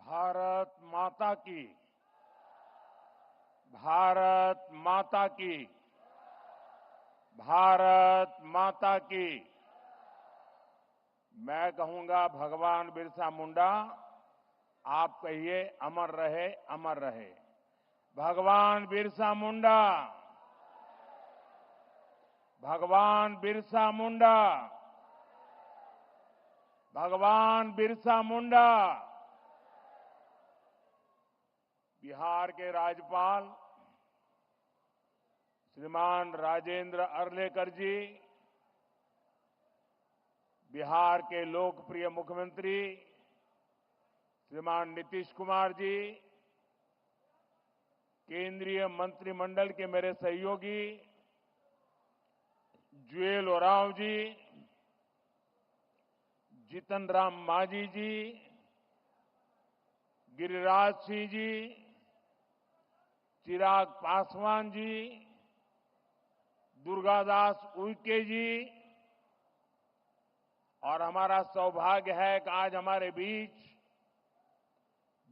भारत माता की। भारत माता की। भारत माता की। मैं कहूंगा भगवान बिरसा मुंडा, आप कहिए अमर रहे, अमर रहे। भगवान बिरसा मुंडा। भगवान बिरसा मुंडा। भगवान बिरसा मुंडा। बिहार के राज्यपाल श्रीमान राजेंद्र अर्लेकर जी, बिहार के लोकप्रिय मुख्यमंत्री श्रीमान नीतीश कुमार जी, केंद्रीय मंत्रिमंडल के मेरे सहयोगी जुएल ओरांव जी, जीतन राम मांझी जी, गिरिराज सिंह जी, चिराग पासवान जी, दुर्गादास उइके जी, और हमारा सौभाग्य है कि आज हमारे बीच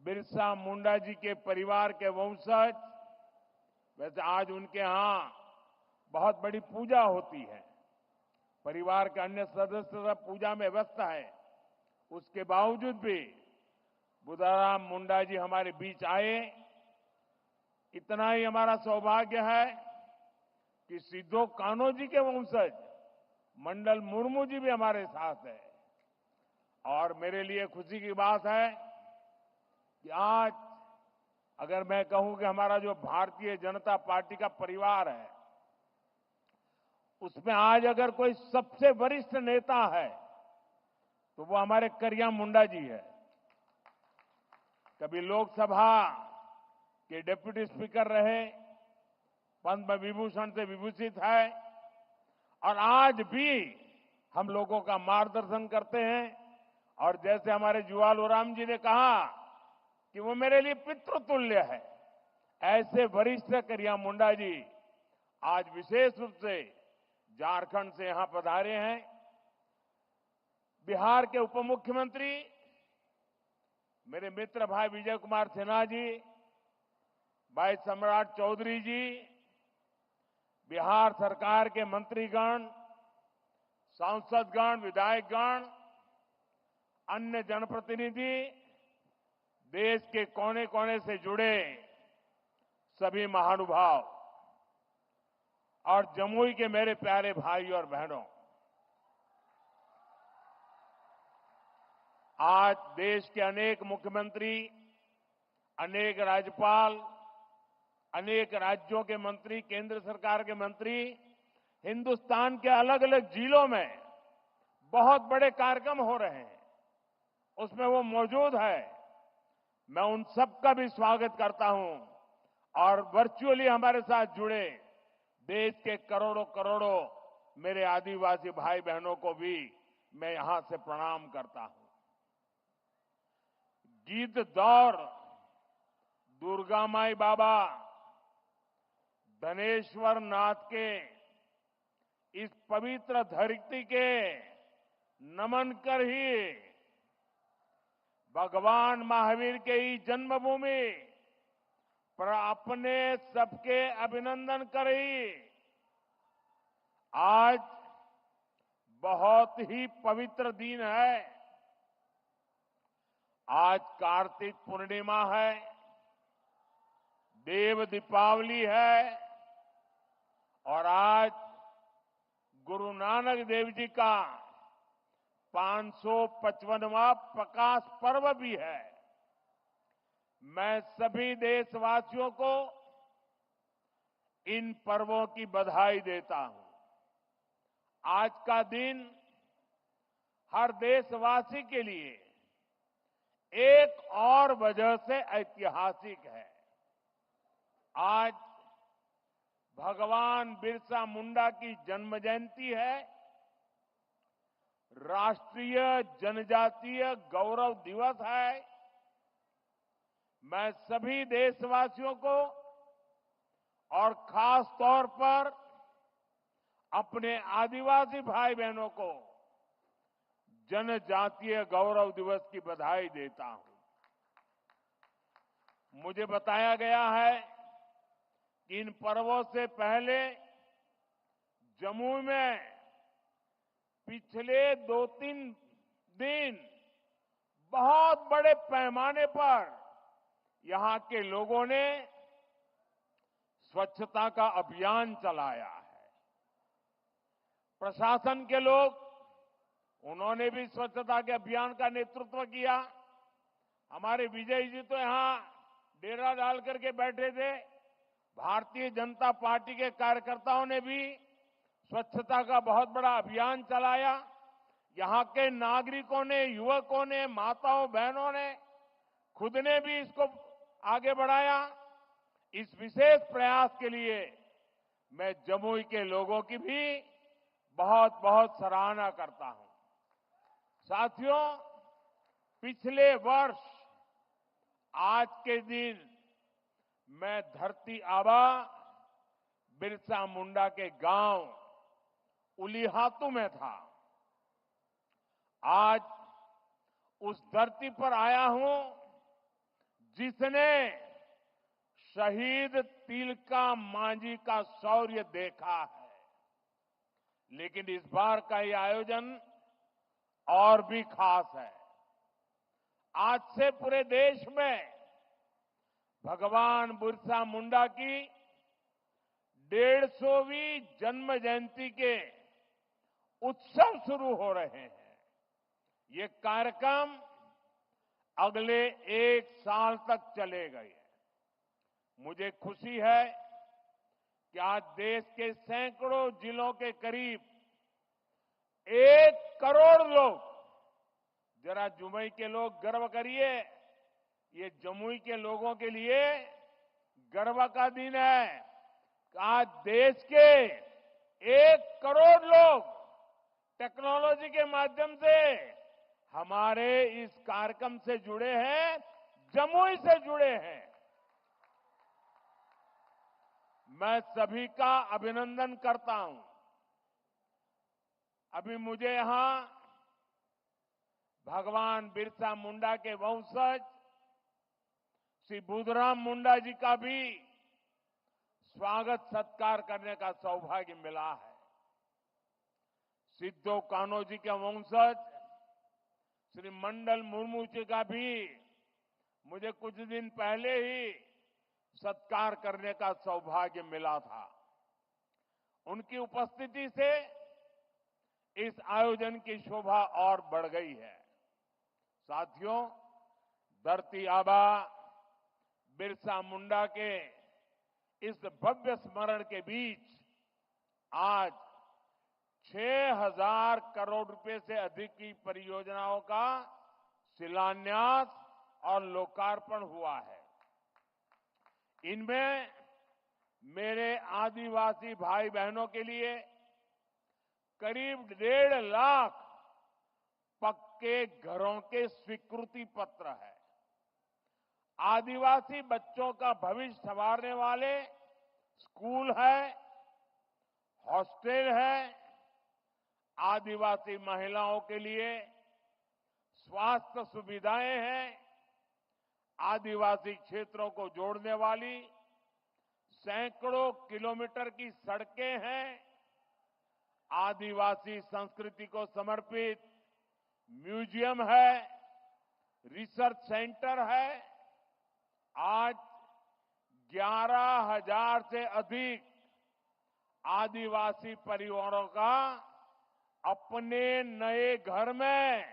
बिरसा मुंडा जी के परिवार के वंशज, वैसे आज उनके यहां बहुत बड़ी पूजा होती है, परिवार के अन्य सदस्य सब पूजा में व्यस्त है, उसके बावजूद भी बुधाराम मुंडा जी हमारे बीच आए। इतना ही हमारा सौभाग्य है कि सिद्धो कान्हो जी के वंशज मंडल मुर्मू जी भी हमारे साथ है। और मेरे लिए खुशी की बात है कि आज अगर मैं कहूं कि हमारा जो भारतीय जनता पार्टी का परिवार है, उसमें आज अगर कोई सबसे वरिष्ठ नेता है तो वो हमारे करिया मुंडा जी है। कभी लोकसभा के डिप्टी स्पीकर रहे, पद्म विभूषण से विभूषित है, और आज भी हम लोगों का मार्गदर्शन करते हैं। और जैसे हमारे जुआल ओराम जी ने कहा कि वो मेरे लिए पितृतुल्य है, ऐसे वरिष्ठ करिया मुंडा जी आज विशेष रूप से झारखंड से यहां पधारे हैं। बिहार के उप मुख्यमंत्री मेरे मित्र भाई विजय कुमार सिन्हा जी, भाई सम्राट चौधरी जी, बिहार सरकार के मंत्रीगण, सांसदगण, विधायकगण, अन्य जनप्रतिनिधि, देश के कोने कोने से जुड़े सभी महानुभाव और जमुई के मेरे प्यारे भाई और बहनों, आज देश के अनेक मुख्यमंत्री, अनेक राज्यपाल, अनेक राज्यों के मंत्री, केंद्र सरकार के मंत्री हिंदुस्तान के अलग अलग जिलों में बहुत बड़े कार्यक्रम हो रहे हैं, उसमें वो मौजूद है। मैं उन सबका भी स्वागत करता हूं और वर्चुअली हमारे साथ जुड़े देश के करोड़ों करोड़ों मेरे आदिवासी भाई बहनों को भी मैं यहां से प्रणाम करता हूं। गीत दौर दुर्गा माई बाबा धनेश्वर नाथ के इस पवित्र धरती के नमन कर ही भगवान महावीर के ही जन्मभूमि पर अपने सबके अभिनंदन करी। आज बहुत ही पवित्र दिन है। आज कार्तिक पूर्णिमा है, देव दीपावली है, और आज गुरु नानक देव जी का 555वां प्रकाश पर्व भी है। मैं सभी देशवासियों को इन पर्वों की बधाई देता हूं। आज का दिन हर देशवासी के लिए एक और वजह से ऐतिहासिक है। आज भगवान बिरसा मुंडा की जन्म जयंती है, राष्ट्रीय जनजातीय गौरव दिवस है। मैं सभी देशवासियों को और खास तौर पर अपने आदिवासी भाई बहनों को जनजातीय गौरव दिवस की बधाई देता हूं। मुझे बताया गया है कि इन पर्वों से पहले जम्मू में पिछले 2-3 दिन बहुत बड़े पैमाने पर यहां के लोगों ने स्वच्छता का अभियान चलाया है। प्रशासन के लोग, उन्होंने भी स्वच्छता के अभियान का नेतृत्व किया। हमारे विजय जी तो यहां डेरा डाल करके बैठे थे। भारतीय जनता पार्टी के कार्यकर्ताओं ने भी स्वच्छता का बहुत बड़ा अभियान चलाया। यहां के नागरिकों ने, युवकों ने, माताओं बहनों ने खुद ने भी इसको आगे बढ़ाया। इस विशेष प्रयास के लिए मैं जमुई के लोगों की भी बहुत बहुत सराहना करता हूं। साथियों, पिछले वर्ष आज के दिन मैं धरती आबा बिरसा मुंडा के गांव उलीहातू में था। आज उस धरती पर आया हूं जिसने शहीद तिलका मांझी का शौर्य देखा है। लेकिन इस बार का ये आयोजन और भी खास है। आज से पूरे देश में भगवान बिरसा मुंडा की 150वीं जन्म जयंती के उत्सव शुरू हो रहे हैं। ये कार्यक्रम अगले 1 साल तक चलेगा। मुझे खुशी है कि आज देश के सैकड़ों जिलों के करीब 1 करोड़ लोग, जरा जमुई के लोग गर्व करिए, ये जमुई के लोगों के लिए गर्व का दिन है। आज देश के 1 करोड़ लोग टेक्नोलॉजी के माध्यम से हमारे इस कार्यक्रम से जुड़े हैं, जमुई से जुड़े हैं। मैं सभी का अभिनंदन करता हूं। अभी मुझे यहां भगवान बिरसा मुंडा के वंशज श्री बुधराम मुंडा जी का भी स्वागत सत्कार करने का सौभाग्य मिला है। सिद्धो कान्हो जी के वंशज श्री मंडल मुर्मू जी का भी मुझे कुछ दिन पहले ही सत्कार करने का सौभाग्य मिला था। उनकी उपस्थिति से इस आयोजन की शोभा और बढ़ गई है। साथियों, धरती आबा बिरसा मुंडा के इस भव्य स्मरण के बीच आज 6,000 करोड़ रुपए से अधिक की परियोजनाओं का शिलान्यास और लोकार्पण हुआ है। इनमें मेरे आदिवासी भाई बहनों के लिए करीब 1.5 लाख पक्के घरों के स्वीकृति पत्र है। आदिवासी बच्चों का भविष्य संवारने वाले स्कूल है, हॉस्टल है, आदिवासी महिलाओं के लिए स्वास्थ्य सुविधाएं हैं, आदिवासी क्षेत्रों को जोड़ने वाली सैकड़ों किलोमीटर की सड़कें हैं, आदिवासी संस्कृति को समर्पित म्यूजियम है, रिसर्च सेंटर है। आज 11,000 से अधिक आदिवासी परिवारों का अपने नए घर में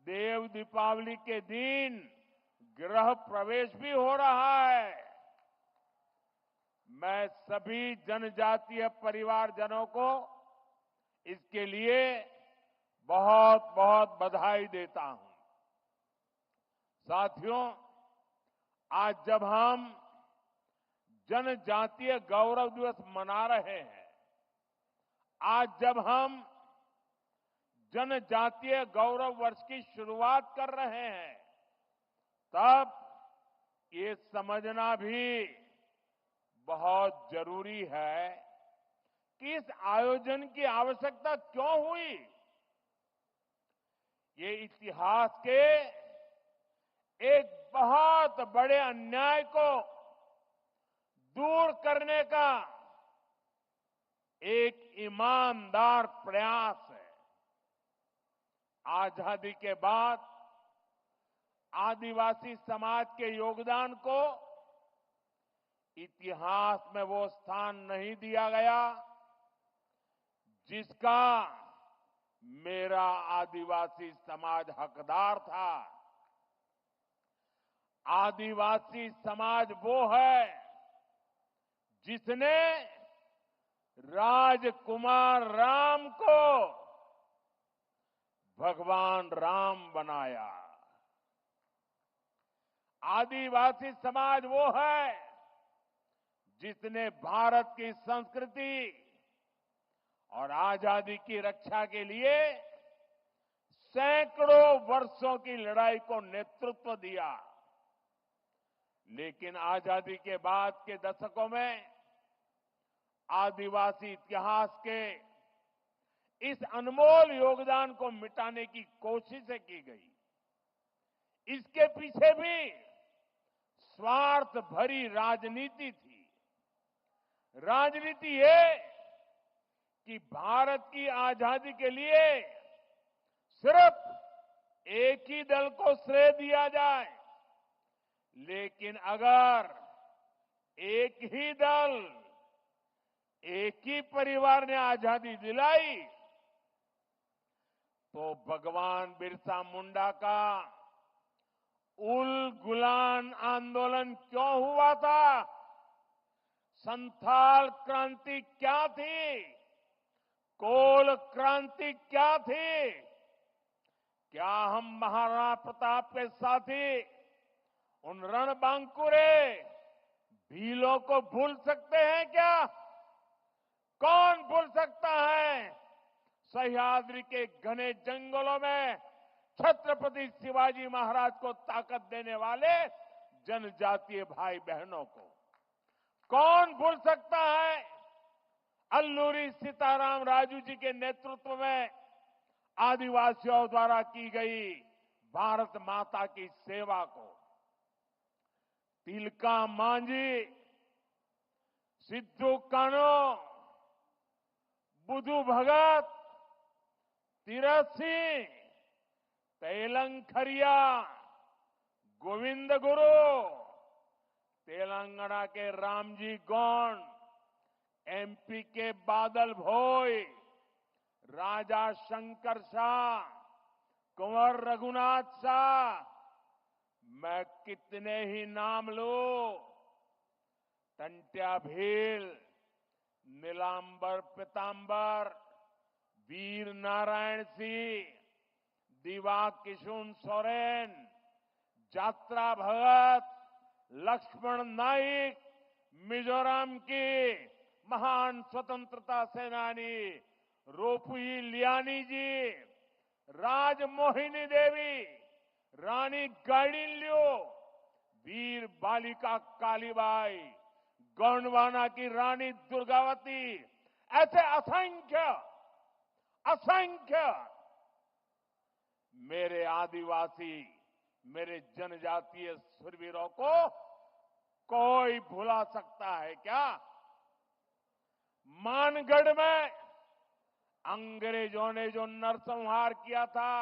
देव दीपावली के दिन गृह प्रवेश भी हो रहा है। मैं सभी जनजातीय परिवारजनों को इसके लिए बहुत बहुत बधाई देता हूं। साथियों, आज जब हम जनजातीय गौरव दिवस मना रहे हैं, आज जब हम जनजातीय गौरव वर्ष की शुरुआत कर रहे हैं, तब ये समझना भी बहुत जरूरी है कि इस आयोजन की आवश्यकता क्यों हुई। ये इतिहास के एक बहुत बड़े अन्याय को दूर करने का एक ईमानदार प्रयास है। आजादी के बाद आदिवासी समाज के योगदान को इतिहास में वो स्थान नहीं दिया गया जिसका मेरा आदिवासी समाज हकदार था। आदिवासी समाज वो है जिसने राजकुमार राम को भगवान राम बनाया। आदिवासी समाज वो है जिसने भारत की संस्कृति और आजादी की रक्षा के लिए सैकड़ों वर्षों की लड़ाई को नेतृत्व दिया। लेकिन आजादी के बाद के दशकों में आदिवासी इतिहास के इस अनमोल योगदान को मिटाने की कोशिशें की गई। इसके पीछे भी स्वार्थ भरी राजनीति थी। राजनीति ये कि भारत की आजादी के लिए सिर्फ एक ही दल को श्रेय दिया जाए, लेकिन अगर एक ही दल, एक ही परिवार ने आजादी दिलाई तो भगवान बिरसा मुंडा का उल गुलान आंदोलन क्यों हुआ था? संथाल क्रांति क्या थी? कोल क्रांति क्या थी? क्या हम महाराणा प्रताप के साथी उन रणबांकुरे भीलों को भूल सकते हैं क्या? कौन भूल सकता है सह्याद्री के घने जंगलों में छत्रपति शिवाजी महाराज को ताकत देने वाले जनजातीय भाई बहनों को? कौन भूल सकता है अल्लूरी सीताराम राजू जी के नेतृत्व में आदिवासियों द्वारा की गई भारत माता की सेवा को? तिलका मांझी, सिद्धू कान्हो, बुधू भगत, तीरथ सिंह, तेलंखरिया, गोविंद गुरु, तेलंगाना के रामजी गौंड, एमपी के बादल भोई, राजा शंकर शाह, कुंवर रघुनाथ शाह, मैं कितने ही नाम लूं। टंट्या भील, नीलांबर पीतांबर, वीर नारायण सिंह, दिवा किशुन सोरेन, जात्रा भगत, लक्ष्मण नाइक, मिजोरम की महान स्वतंत्रता सेनानी रोपुई लियानी जी, राजमोहिनी देवी, रानी गाइडिनल्यू, वीर बालिका कालीबाई, गोंडवाना की रानी दुर्गावती, ऐसे असंख्य असंख्य मेरे आदिवासी, मेरे जनजातीय शूरवीरों को कोई भुला सकता है क्या? मानगढ़ में अंग्रेजों ने जो नरसंहार किया था,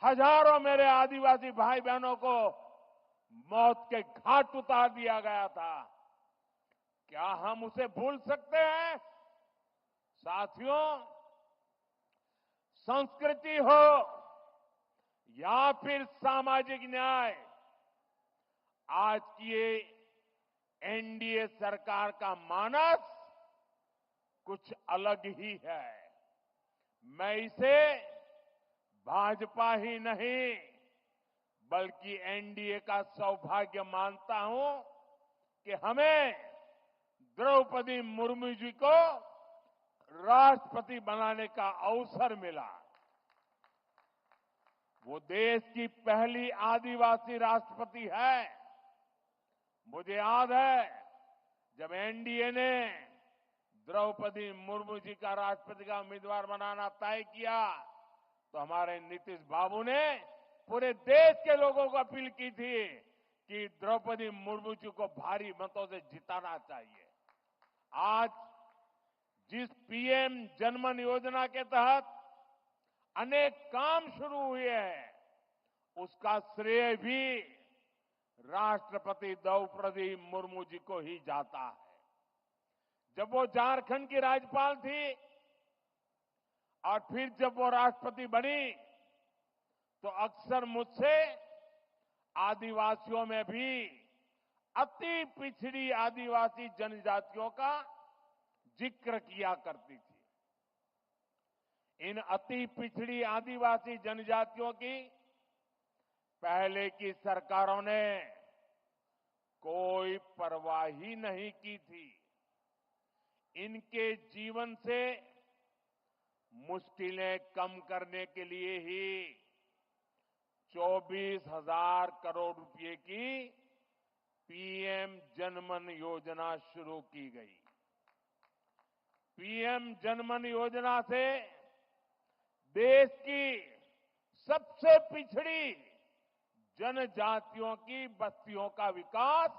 हजारों मेरे आदिवासी भाई बहनों को मौत के घाट उतार दिया गया था। क्या हम उसे भूल सकते हैं? साथियों, संस्कृति हो या फिर सामाजिक न्याय, आज की ये एनडीए सरकार का मानस कुछ अलग ही है। मैं इसे भाजपा ही नहीं बल्कि एनडीए का सौभाग्य मानता हूं कि हमें द्रौपदी मुर्मू जी को राष्ट्रपति बनाने का अवसर मिला। वो देश की पहली आदिवासी राष्ट्रपति है। मुझे याद है जब एनडीए ने द्रौपदी मुर्मू जी का राष्ट्रपति का उम्मीदवार बनाना तय किया तो हमारे नीतीश बाबू ने पूरे देश के लोगों को अपील की थी कि द्रौपदी मुर्मू जी को भारी मतों से जिताना चाहिए। आज जिस पीएम जनमन योजना के तहत अनेक काम शुरू हुए हैं, उसका श्रेय भी राष्ट्रपति द्रौपदी मुर्मू जी को ही जाता है। जब वो झारखंड की राज्यपाल थी और फिर जब वो राष्ट्रपति बनी, तो अक्सर मुझसे आदिवासियों में भी अति पिछड़ी आदिवासी जनजातियों का जिक्र किया करती थी। इन अति पिछड़ी आदिवासी जनजातियों की पहले की सरकारों ने कोई परवाह ही नहीं की थी। इनके जीवन से मुश्किलें कम करने के लिए ही 24,000 करोड़ रुपए की पीएम जनमन योजना शुरू की गई। पीएम जनमन योजना से देश की सबसे पिछड़ी जनजातियों की बस्तियों का विकास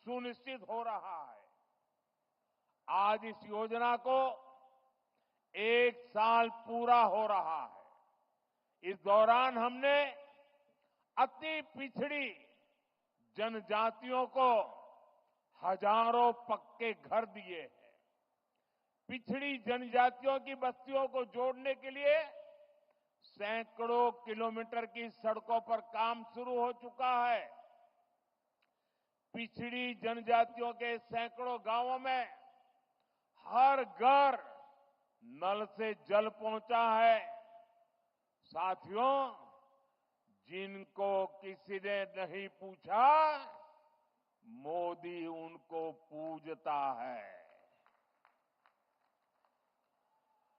सुनिश्चित हो रहा है। आज इस योजना को 1 साल पूरा हो रहा है। इस दौरान हमने अति पिछड़ी जनजातियों को हजारों पक्के घर दिए हैं। पिछड़ी जनजातियों की बस्तियों को जोड़ने के लिए सैकड़ों किलोमीटर की सड़कों पर काम शुरू हो चुका है। पिछड़ी जनजातियों के सैकड़ों गांवों में हर घर नल से जल पहुंचा है। साथियों, जिनको किसी ने नहीं पूछा, मोदी उनको पूजता है।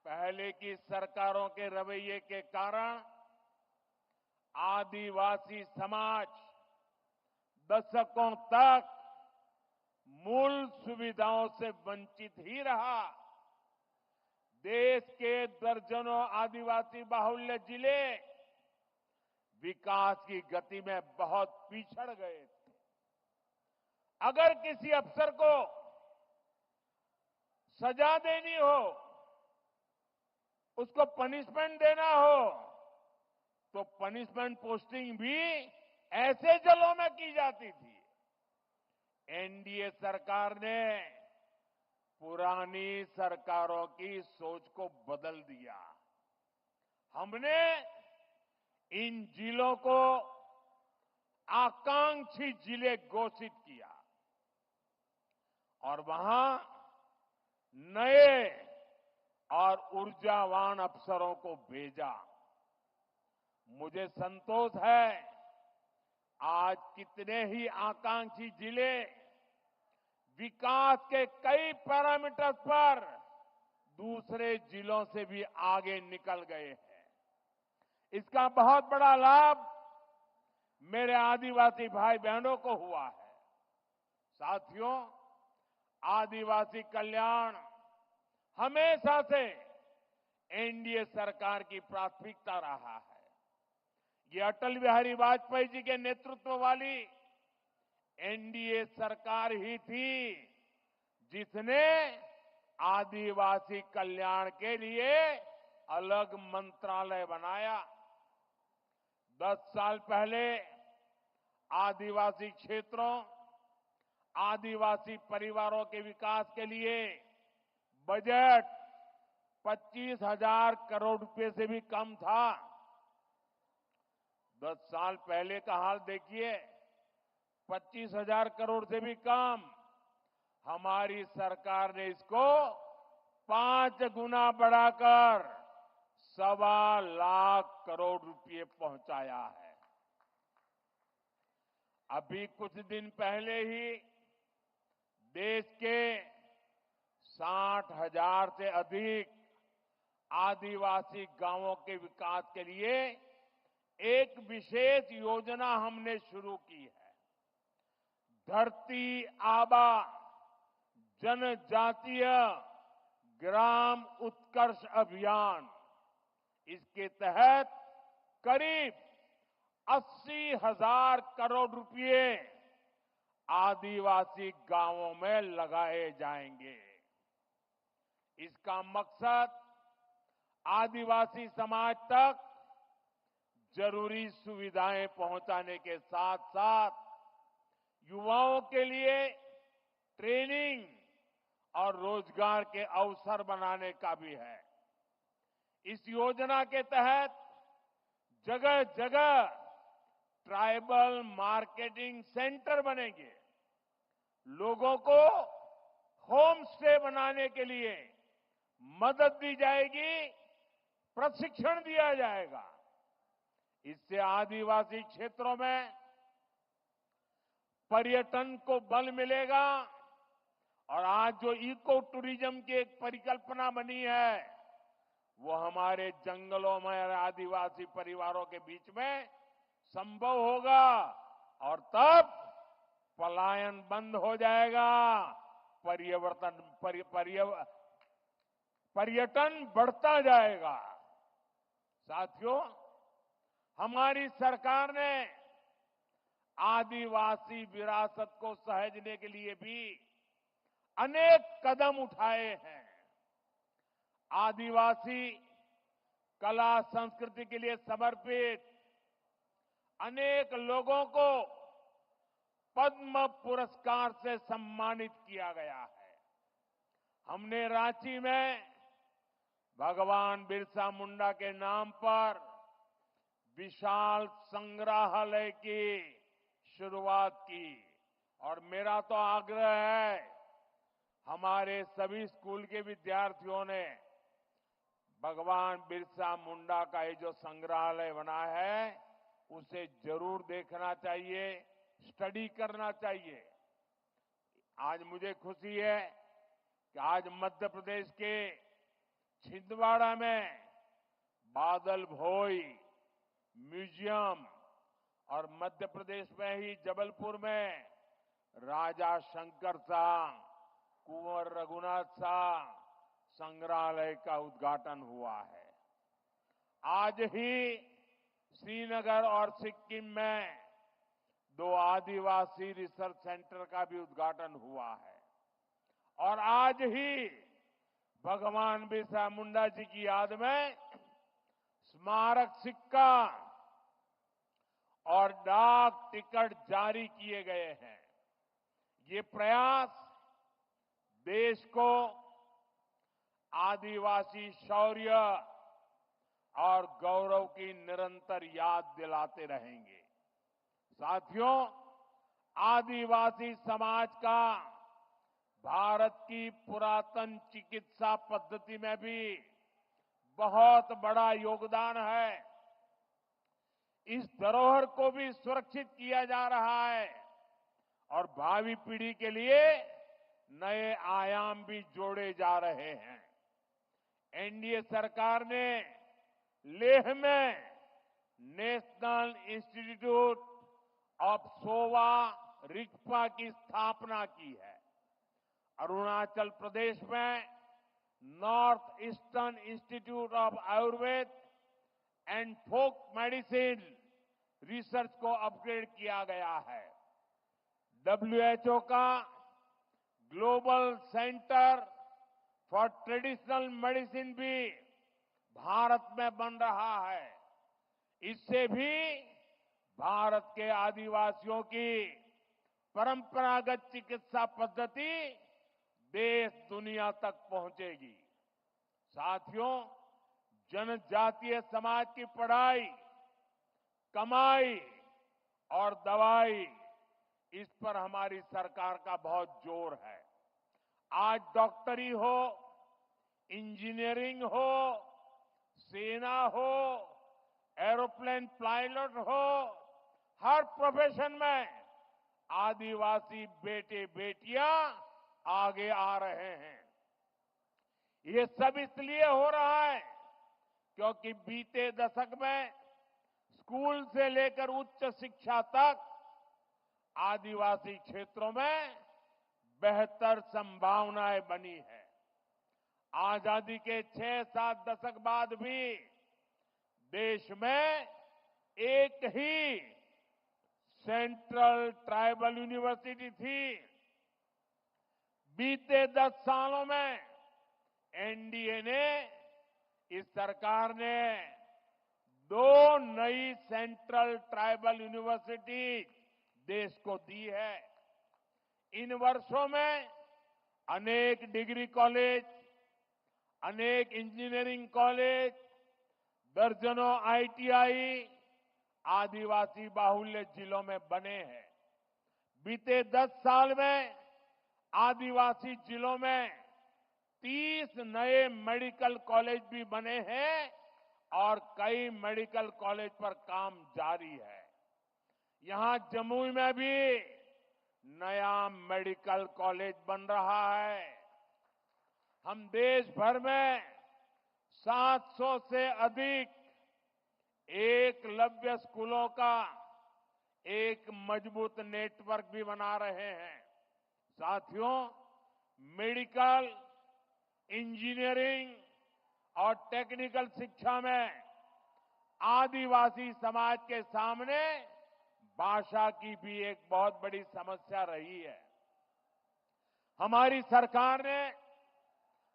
पहले की सरकारों के रवैये के कारण आदिवासी समाज दशकों तक मूल सुविधाओं से वंचित ही रहा। देश के दर्जनों आदिवासी बाहुल्य जिले विकास की गति में बहुत पिछड़ गए थे। अगर किसी अफसर को सजा देनी हो, उसको पनिशमेंट देना हो, तो पनिशमेंट पोस्टिंग भी ऐसे जिलों में की जाती थी। एनडीए सरकार ने पुरानी सरकारों की सोच को बदल दिया। हमने इन जिलों को आकांक्षी जिले घोषित किया और वहां नए और ऊर्जावान अफसरों को भेजा। मुझे संतोष है, आज कितने ही आकांक्षी जिले विकास के कई पैरामीटर्स पर दूसरे जिलों से भी आगे निकल गए हैं। इसका बहुत बड़ा लाभ मेरे आदिवासी भाई बहनों को हुआ है। साथियों, आदिवासी कल्याण हमेशा से एनडीए सरकार की प्राथमिकता रहा है। ये अटल बिहारी वाजपेयी जी के नेतृत्व वाली एनडीए सरकार ही थी जिसने आदिवासी कल्याण के लिए अलग मंत्रालय बनाया। 10 साल पहले आदिवासी क्षेत्रों, आदिवासी परिवारों के विकास के लिए बजट 25,000 करोड़ रुपए से भी कम था। 10 साल पहले का हाल देखिए, 25,000 करोड़ से भी कम। हमारी सरकार ने इसको 5 गुना बढ़ाकर 1.25 करोड़ रुपए पहुंचाया है। अभी कुछ दिन पहले ही देश के 60,000 से अधिक आदिवासी गांवों के विकास के लिए एक विशेष योजना हमने शुरू की है। धरती आबा जनजातीय ग्राम उत्कर्ष अभियान। इसके तहत करीब 80,000 करोड़ रुपए आदिवासी गांवों में लगाए जाएंगे। इसका मकसद आदिवासी समाज तक जरूरी सुविधाएं पहुंचाने के साथ साथ युवाओं के लिए ट्रेनिंग और रोजगार के अवसर बनाने का भी है। इस योजना के तहत जगह जगह ट्राइबल मार्केटिंग सेंटर बनेंगे। लोगों को होम स्टे बनाने के लिए मदद दी जाएगी, प्रशिक्षण दिया जाएगा। इससे आदिवासी क्षेत्रों में पर्यटन को बल मिलेगा और आज जो इको टूरिज्म की एक परिकल्पना बनी है, वो हमारे जंगलों में और आदिवासी परिवारों के बीच में संभव होगा और तब पलायन बंद हो जाएगा, पर्यटन बढ़ता जाएगा। साथियों, हमारी सरकार ने आदिवासी विरासत को सहेजने के लिए भी अनेक कदम उठाए हैं। आदिवासी कला संस्कृति के लिए समर्पित अनेक लोगों को पद्म पुरस्कार से सम्मानित किया गया है। हमने रांची में भगवान बिरसा मुंडा के नाम पर विशाल संग्रहालय की शुरुआत की और मेरा तो आग्रह है, हमारे सभी स्कूल के विद्यार्थियों ने भगवान बिरसा मुंडा का ये जो संग्रहालय बना है, उसे जरूर देखना चाहिए, स्टडी करना चाहिए। आज मुझे खुशी है कि आज मध्य प्रदेश के छिंदवाड़ा में बादल भोई म्यूजियम और मध्य प्रदेश में ही जबलपुर में राजा शंकर शाह, कुंवर रघुनाथ शाह संग्रहालय का उद्घाटन हुआ है। आज ही श्रीनगर और सिक्किम में 2 आदिवासी रिसर्च सेंटर का भी उद्घाटन हुआ है और आज ही भगवान बिरसा मुंडा जी की याद में स्मारक सिक्का और डाक टिकट जारी किए गए हैं। ये प्रयास देश को आदिवासी शौर्य और गौरव की निरंतर याद दिलाते रहेंगे। साथियों, आदिवासी समाज का भारत की पुरातन चिकित्सा पद्धति में भी बहुत बड़ा योगदान है। इस धरोहर को भी सुरक्षित किया जा रहा है और भावी पीढ़ी के लिए नए आयाम भी जोड़े जा रहे हैं। एनडीए सरकार ने लेह में national institute of Sowa Rigpa की स्थापना की है। अरुणाचल प्रदेश में north eastern institute of Ayurveda and folk medicine research को अपग्रेड किया गया है। डब्ल्यूएचओ का global centre for traditional medicine भी भारत में बन रहा है। इससे भी भारत के आदिवासियों की परंपरागत चिकित्सा पद्धति देश दुनिया तक पहुंचेगी। साथियों, जनजातीय समाज की पढ़ाई, कमाई और दवाई, इस पर हमारी सरकार का बहुत जोर है। आज डॉक्टरी हो, इंजीनियरिंग हो, सेना हो, एरोप्लेन पायलट हो, हर प्रोफेशन में आदिवासी बेटे बेटियां आगे आ रहे हैं। ये सब इसलिए हो रहा है क्योंकि बीते दशक में स्कूल से लेकर उच्च शिक्षा तक आदिवासी क्षेत्रों में बेहतर संभावनाएं बनी है। आजादी के 6-7 दशक बाद भी देश में एक ही सेंट्रल ट्राइबल यूनिवर्सिटी थी। बीते 10 सालों में एनडीए ने, इस सरकार ने 2 नई सेंट्रल ट्राइबल यूनिवर्सिटी देश को दी है। इन वर्षों में अनेक डिग्री कॉलेज, अनेक इंजीनियरिंग कॉलेज, दर्जनों आईटीआई आदिवासी बाहुल्य जिलों में बने हैं। बीते 10 साल में आदिवासी जिलों में 30 नए मेडिकल कॉलेज भी बने हैं और कई मेडिकल कॉलेज पर काम जारी है। यहां जमुई में भी नया मेडिकल कॉलेज बन रहा है। हम देश भर में 700 से अधिक एकलव्य स्कूलों का एक मजबूत नेटवर्क भी बना रहे हैं। साथियों, मेडिकल, इंजीनियरिंग और टेक्निकल शिक्षा में आदिवासी समाज के सामने भाषा की भी एक बहुत बड़ी समस्या रही है। हमारी सरकार ने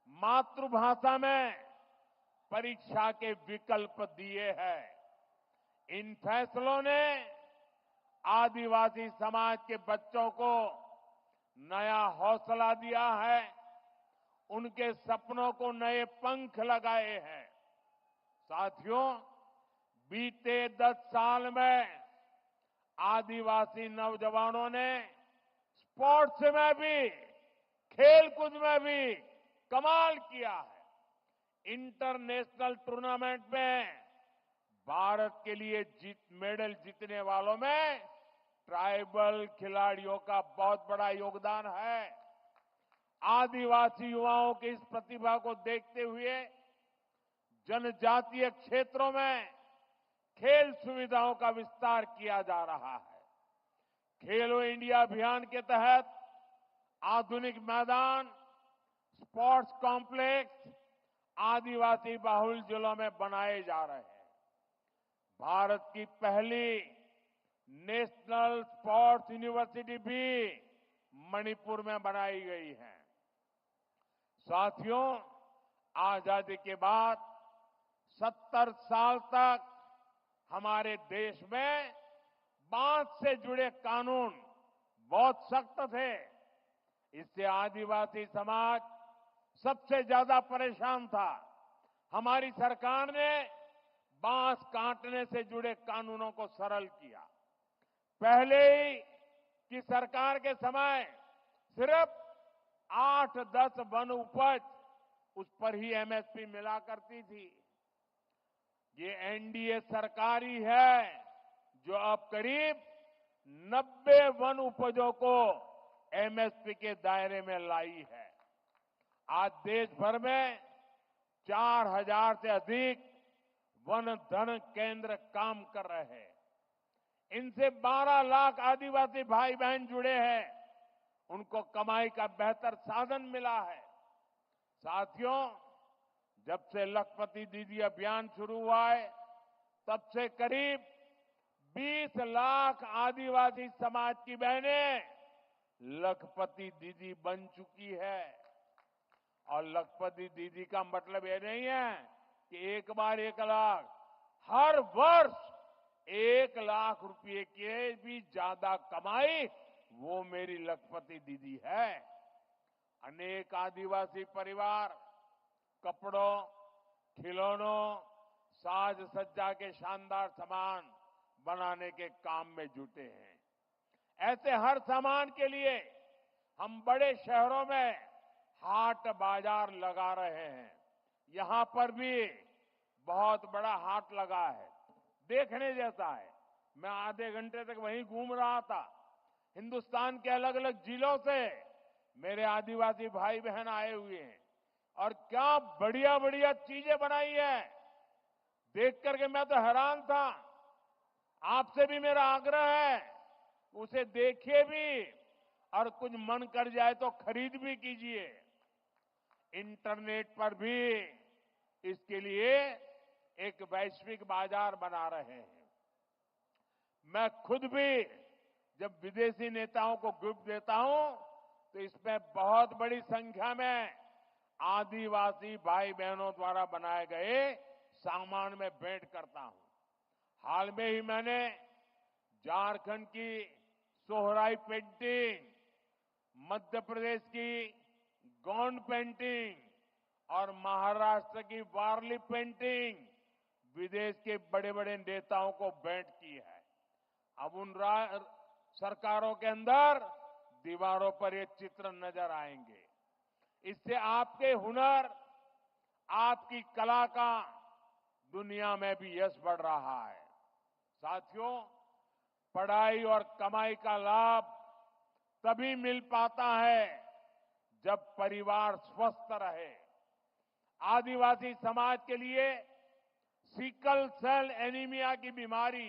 मातृभाषा में परीक्षा के विकल्प दिए हैं। इन फैसलों ने आदिवासी समाज के बच्चों को नया हौसला दिया है, उनके सपनों को नए पंख लगाए हैं। साथियों, बीते 10 साल में आदिवासी नौजवानों ने स्पोर्ट्स में भी, खेलकूद में भी कमाल किया है। इंटरनेशनल टूर्नामेंट में भारत के लिए मेडल जीतने वालों में ट्राइबल खिलाड़ियों का बहुत बड़ा योगदान है। आदिवासी युवाओं की इस प्रतिभा को देखते हुए जनजातीय क्षेत्रों में खेल सुविधाओं का विस्तार किया जा रहा है। खेलो इंडिया अभियान के तहत आधुनिक मैदान, स्पोर्ट्स कॉम्प्लेक्स आदिवासी बाहुल जिलों में बनाए जा रहे हैं। भारत की पहली नेशनल स्पोर्ट्स यूनिवर्सिटी भी मणिपुर में बनाई गई है। साथियों, आजादी के बाद 70 साल तक हमारे देश में बांस से जुड़े कानून बहुत सख्त थे। इससे आदिवासी समाज सबसे ज्यादा परेशान था। हमारी सरकार ने बांस काटने से जुड़े कानूनों को सरल किया। पहले ही की सरकार के समय सिर्फ 8-10 वन उपज, उस पर ही एमएसपी मिला करती थी। ये एनडीए सरकार ही है जो अब करीब 90 वन उपजों को एमएसपी के दायरे में लाई है। आज देश भर में 4000 से अधिक वन धन केंद्र काम कर रहे हैं। इनसे 12 लाख आदिवासी भाई बहन जुड़े हैं। उनको कमाई का बेहतर साधन मिला है। साथियों, जब से लखपति दीदी अभियान शुरू हुआ है, तब से करीब 20 लाख आदिवासी समाज की बहनें लखपति दीदी बन चुकी है। और लखपति दीदी का मतलब ये नहीं है कि एक बार 1 लाख, हर वर्ष 1 लाख रुपए के भी ज्यादा कमाई वो मेरी लखपति दीदी है। अनेक आदिवासी परिवार कपड़ों, खिलौनों, साज सज्जा के शानदार सामान बनाने के काम में जुटे हैं। ऐसे हर सामान के लिए हम बड़े शहरों में हाट बाजार लगा रहे हैं। यहां पर भी बहुत बड़ा हाट लगा है, देखने जैसा है। मैं आधे घंटे तक वहीं घूम रहा था। हिंदुस्तान के अलग अलग जिलों से मेरे आदिवासी भाई बहन आए हुए हैं और क्या बढ़िया बढ़िया चीजें बनाई है। देख करके मैं तो हैरान था। आपसे भी मेरा आग्रह है, उसे देखिए भी और कुछ मन कर जाए तो खरीद भी कीजिए। इंटरनेट पर भी इसके लिए एक वैश्विक बाजार बना रहे हैं। मैं खुद भी जब विदेशी नेताओं को गिफ्ट देता हूं तो इसमें बहुत बड़ी संख्या में आदिवासी भाई बहनों द्वारा बनाए गए सामान में भेंट करता हूं। हाल में ही मैंने झारखंड की सोहराई पेंटिंग, मध्य प्रदेश की गोंड पेंटिंग और महाराष्ट्र की वारली पेंटिंग विदेश के बड़े बड़े नेताओं को भेंट की है। अब उन सरकारों के अंदर दीवारों पर ये चित्र नजर आएंगे। इससे आपके हुनर, आपकी कला का दुनिया में भी यश बढ़ रहा है। साथियों, पढ़ाई और कमाई का लाभ तभी मिल पाता है जब परिवार स्वस्थ रहे। आदिवासी समाज के लिए सिकल सेल एनीमिया की बीमारी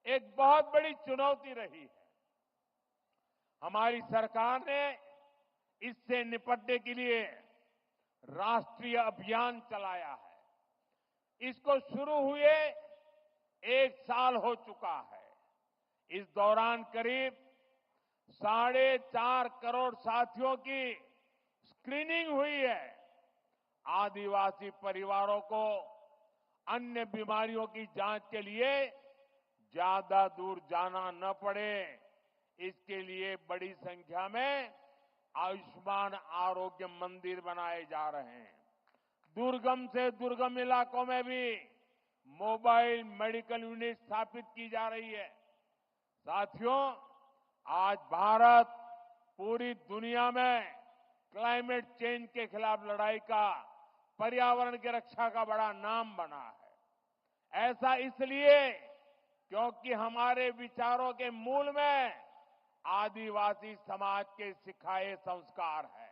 एक बहुत बड़ी चुनौती रही है। हमारी सरकार ने इससे निपटने के लिए राष्ट्रीय अभियान चलाया है। इसको शुरू हुए 1 साल हो चुका है। इस दौरान करीब 4.5 करोड़ साथियों की स्क्रीनिंग हुई है। आदिवासी परिवारों को अन्य बीमारियों की जांच के लिए ज्यादा दूर जाना न पड़े, इसके लिए बड़ी संख्या में आयुष्मान आरोग्य मंदिर बनाए जा रहे हैं। दुर्गम से दुर्गम इलाकों में भी मोबाइल मेडिकल यूनिट स्थापित की जा रही है। साथियों, आज भारत पूरी दुनिया में क्लाइमेट चेंज के खिलाफ लड़ाई का, पर्यावरण की रक्षा का बड़ा नाम बना है। ऐसा इसलिए क्योंकि हमारे विचारों के मूल में आदिवासी समाज के सिखाए संस्कार है।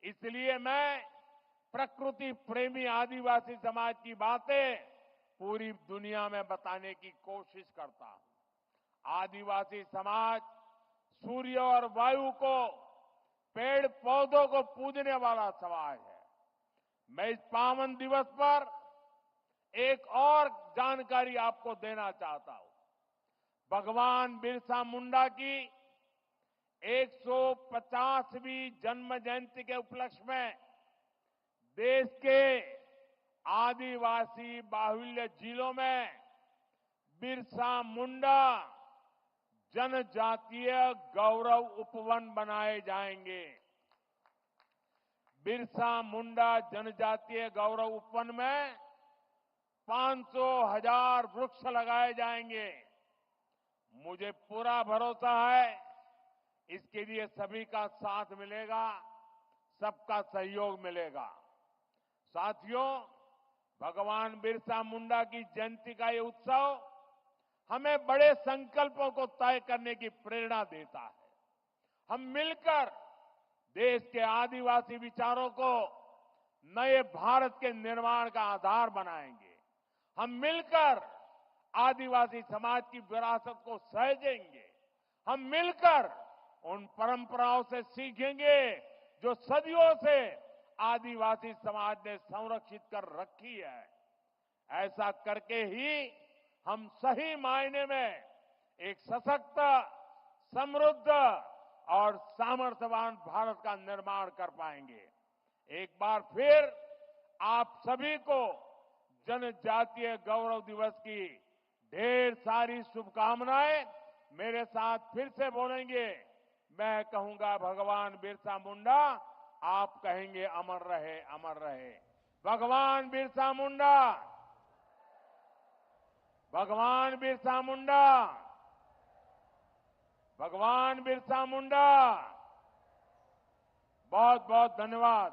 इसलिए मैं प्रकृति प्रेमी आदिवासी समाज की बातें पूरी दुनिया में बताने की कोशिश करता हूं। आदिवासी समाज सूर्य और वायु को, पेड़ पौधों को पूजने वाला समाज है। मैं इस पावन दिवस पर एक और जानकारी आपको देना चाहता हूं। भगवान बिरसा मुंडा की 150वीं जन्म जयंती के उपलक्ष्य में देश के आदिवासी बाहुल्य जिलों में बिरसा मुंडा जनजातीय गौरव उपवन बनाए जाएंगे। बिरसा मुंडा जनजातीय गौरव उपवन में 500,000 वृक्ष लगाए जाएंगे। मुझे पूरा भरोसा है इसके लिए सभी का साथ मिलेगा, सबका सहयोग मिलेगा। साथियों, भगवान बिरसा मुंडा की जयंती का ये उत्सव हमें बड़े संकल्पों को तय करने की प्रेरणा देता है। हम मिलकर देश के आदिवासी विचारों को नए भारत के निर्माण का आधार बनाएंगे। हम मिलकर आदिवासी समाज की विरासत को सहेजेंगे। हम मिलकर उन परंपराओं से सीखेंगे जो सदियों से आदिवासी समाज ने संरक्षित कर रखी है। ऐसा करके ही हम सही मायने में एक सशक्त, समृद्ध और सामर्थ्यवान भारत का निर्माण कर पाएंगे। एक बार फिर आप सभी को जनजातीय गौरव दिवस की ढेर सारी शुभकामनाएं। मेरे साथ फिर से बोलेंगे। मैं कहूंगा भगवान बिरसा मुंडा, आप कहेंगे अमर रहे, अमर रहे। भगवान बिरसा मुंडा, भगवान बिरसा मुंडा, भगवान बिरसा मुंडा। बहुत बहुत धन्यवाद।